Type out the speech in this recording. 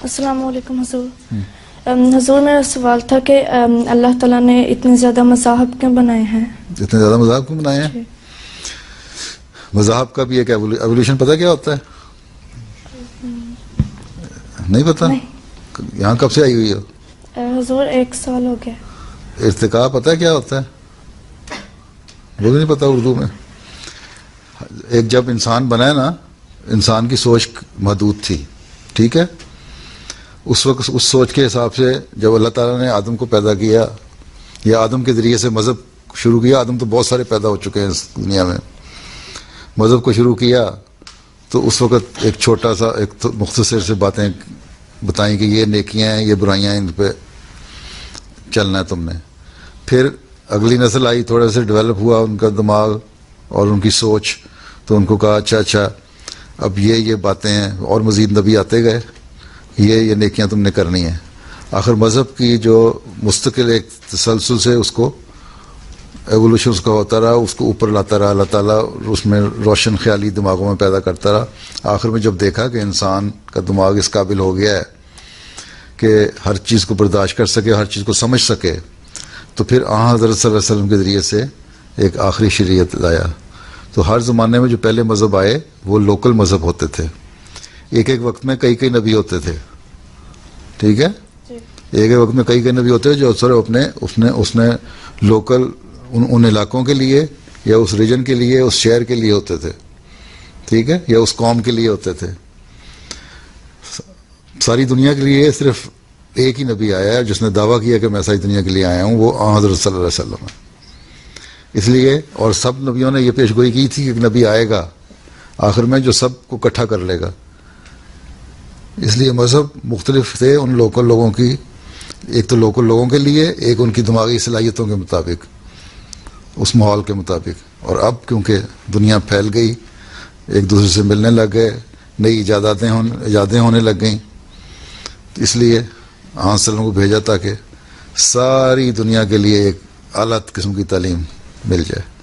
السلام علیکم حضور. حضور میرا سوال تھا کہ اللہ تعالیٰ نے اتنے زیادہ مذاہب کیوں بنائے ہیں؟ اتنے زیادہ مذاہب کیوں بنائے ہیں؟ مذاہب کا بھی ایک ایولیوشن پتہ کیا ہوتا ہے؟ نہیں پتا؟ یہاں کب سے آئی ہوئی ہو؟ حضور 1 سال ہو گیا. ارتقاء پتہ ہے کیا ہوتا ہے؟ وہ بھی نہیں پتا اردو میں. ایک جب انسان بنا ہے نا، انسان کی سوچ محدود تھی، ٹھیک ہے؟ اس وقت اس سوچ کے حساب سے جب اللہ تعالیٰ نے آدم کو پیدا کیا یا آدم کے ذریعے سے مذہب شروع کیا، آدم تو بہت سارے پیدا ہو چکے ہیں اس دنیا میں، مذہب کو شروع کیا تو اس وقت ایک چھوٹا سا ایک مختصر سے باتیں بتائیں کہ یہ نیکیاں ہیں، یہ برائیاں ہیں، ان پہ چلنا ہے تم نے. پھر اگلی نسل آئی، تھوڑا سا ڈیولپ ہوا ان کا دماغ اور ان کی سوچ، تو ان کو کہا اچھا اب یہ باتیں ہیں، اور مزید نبی آتے گئے، یہ نیکیاں تم نے کرنی ہیں. آخر مذہب کی جو مستقل ایک تسلسل سے اس کو ایوولوشن اس کا ہوتا رہا، اس کو اوپر لاتا رہا اللہ تعالیٰ، اس میں روشن خیالی دماغوں میں پیدا کرتا رہا. آخر میں جب دیکھا کہ انسان کا دماغ اس قابل ہو گیا ہے کہ ہر چیز کو برداشت کر سکے، ہر چیز کو سمجھ سکے، تو پھر حضرت صلی اللہ علیہ وسلم کے ذریعے سے ایک آخری شریعت لایا. تو ہر زمانے میں جو پہلے مذہب آئے وہ لوکل مذہب ہوتے تھے. ایک وقت میں کئی نبی ہوتے تھے، ٹھیک ہے؟ ایک وقت میں کئی نبی ہوتے تھے جو صرف اس نے لوکل ان علاقوں کے لیے یا اس ریجن کے لیے، اس شہر کے لیے ہوتے تھے، ٹھیک ہے؟ یا اس قوم کے لیے ہوتے تھے. ساری دنیا کے لیے صرف ایک ہی نبی آیا ہے جس نے دعویٰ کیا کہ میں ساری دنیا کے لیے آیا ہوں، وہ حضرت صلی اللہ علیہ وسلم ہے. اس لیے اور سب نبیوں نے یہ پیش گوئی کی تھی کہ ایک نبی آئے گا آخر میں جو سب کو اکٹھا کر لے گا. اس لیے مذہب مختلف تھے ان لوکل لوگوں کی، ایک تو لوکل لوگوں کے لیے، ایک ان کی دماغی صلاحیتوں کے مطابق، اس ماحول کے مطابق. اور اب کیونکہ دنیا پھیل گئی، ایک دوسرے سے ملنے لگ گئے، نئی ایجادیں ہونے لگ گئیں، اس لیے آن سلم کو بھیجا تاکہ ساری دنیا کے لیے ایک اعلیٰ قسم کی تعلیم مل جائے.